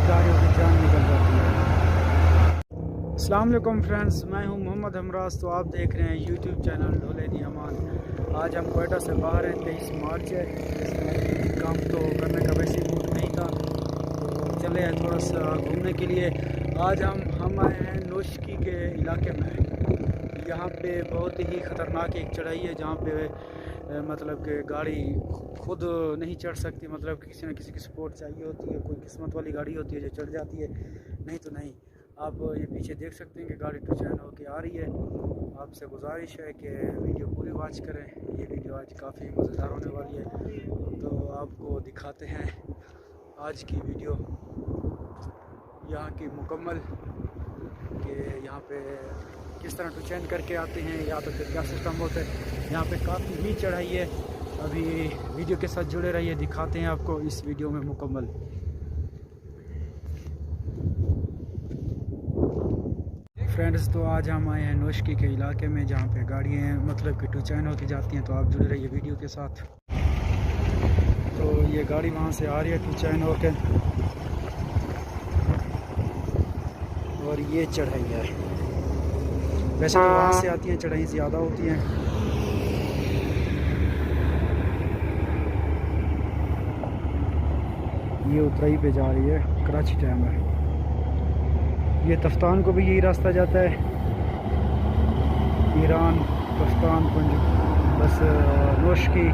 गाड़ियों की जान निकल जाती है। अस्सलाम वालेकुम फ्रेंड्स, मैं हूं मोहम्मद हमराज। तो आप देख रहे हैं यूट्यूब चैनल ढोले दी अमान। आज हम क्वेटा से बाहर हैं, 23 मार्च है। इसमें काम तो करने का वैसे मूड नहीं था, तो चले हैं थोड़ा सा घूमने के लिए। आज हम आए हैं नोशकी के इलाके में। यहाँ पे बहुत ही ख़तरनाक एक चढ़ाई है, जहाँ पे मतलब कि गाड़ी खुद नहीं चढ़ सकती। मतलब किसी न किसी की सपोर्ट चाहिए होती है, कोई किस्मत वाली गाड़ी होती है जो चढ़ जाती है, नहीं तो नहीं। आप ये पीछे देख सकते हैं कि गाड़ी टू चैन होके आ रही है। आपसे गुजारिश है कि वीडियो पूरी वॉच करें। ये वीडियो आज काफ़ी मज़ेदार होने वाली है, तो आपको दिखाते हैं आज की वीडियो यहाँ की मुकम्मल, कि यहाँ पे किस तरह टू चैन करके आते हैं या तो फिर क्या सिस्टम होता है। यहाँ पे काफ़ी ही चढ़ाई है। अभी वीडियो के साथ जुड़े रहिए, दिखाते हैं आपको इस वीडियो में मुकम्मल। फ्रेंड्स, तो आज हम आए हैं नोशकी के इलाके में, जहाँ पे गाड़ियाँ मतलब कि टू चैन होती जाती हैं। तो आप जुड़े रहिए वीडियो के साथ। तो ये गाड़ी वहाँ से आ रही है टू चैन होके, और ये चढ़ाई है। वैसे तो वहाँ से आती हैं, चढ़ाई ज़्यादा होती हैं। ये उतराई पे जा रही है, कराची टाइम है। ये तफ्तान को भी यही रास्ता जाता है, ईरान, तफ्तान, बस नोशकी।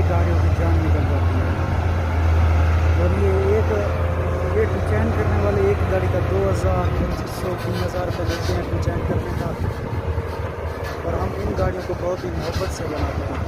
गाड़ियों की जान निकल जाती है। और ये टू चैन करने वाले एक गाड़ी का 2000, 2500, 3000 रुपये लेते हैं टू चैन करने का। और हम इन गाड़ियों को बहुत ही मोहब्बत से बनाते हैं।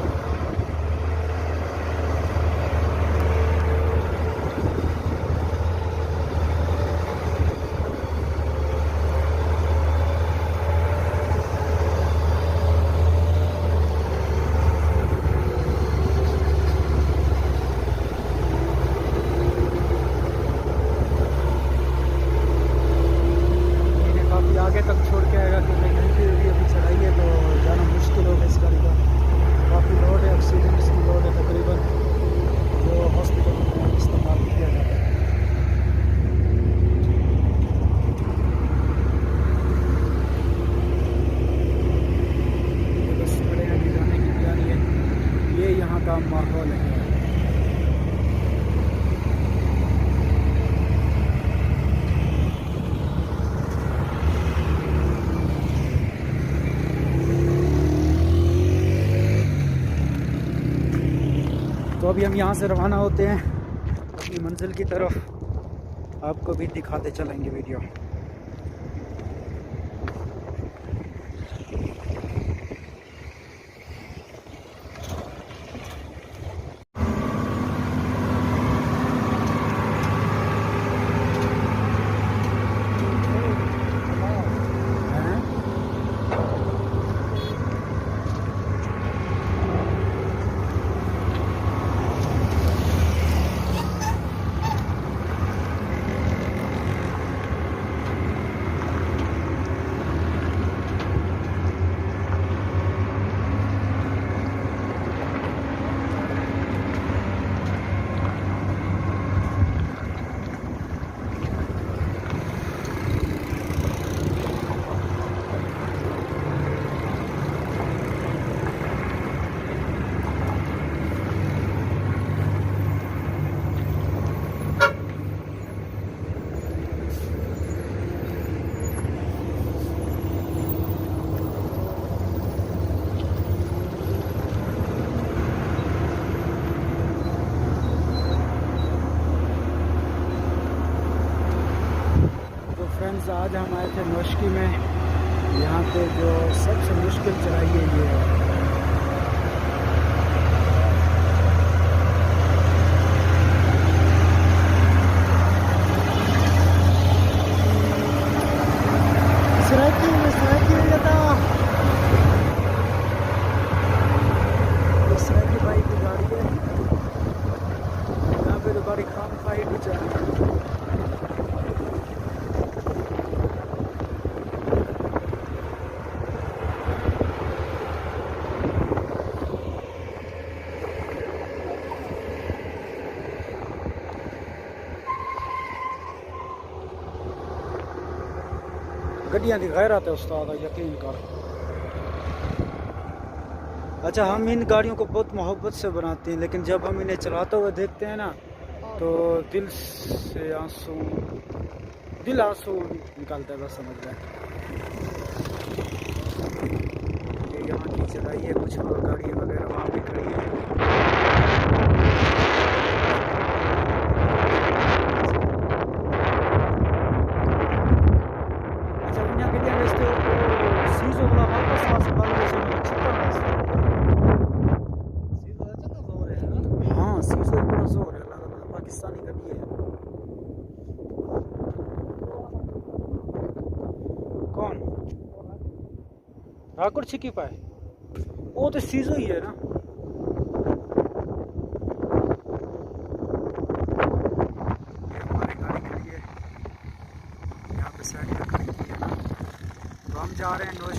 आगे तक छोड़ के आएगा, क्योंकि यहीं पे भी अभी चढ़ाई है, तो जाना मुश्किल होगा इस गाड़ी का। काफ़ी लोड है, ऑक्सीजन इसकी लोड है तकरीबन, जो हॉस्पिटल में इस्तेमाल किया जाता है। ये बस खड़े हैं, जाने की तैयारी है। ये यहाँ का माहौल है। तो अभी हम यहाँ से रवाना होते हैं अपनी मंजिल की तरफ। आपको भी दिखाते चलेंगे वीडियो। फ्रेंड्स, आज हम आए थे नोशकी में। यहाँ पे जो सबसे मुश्किल चढ़ाई है ये है। बारी खाम खाई गुजर गड्डियां की गैरत है उस्ताद, यकीन कर। अच्छा, हम इन गाड़ियों को बहुत मोहब्बत से बनाते हैं, लेकिन जब हम इन्हें चलाते हुए देखते हैं ना तो दिल आंसू निकलता है, बस समझ रहे हैं। ये यहाँ की चलाई है, कुछ और गाड़ी वगैरह वहाँ पे खड़ी है। अच्छा, उन्हें गड्डियां बेचते हो सीजो वाला वापस आ से बाल बेचने में चिंता है। हाँ, सीजो बड़ा जोर है, पाकिस्तानी गड्डी है। कौन ठाकुर छिकी पाए, वो तो सीजो ही है ना। हमारी गाड़ी खड़ी है यहाँ पे साइड में खड़ी की है ना, तो हम जा रहे हैं नोश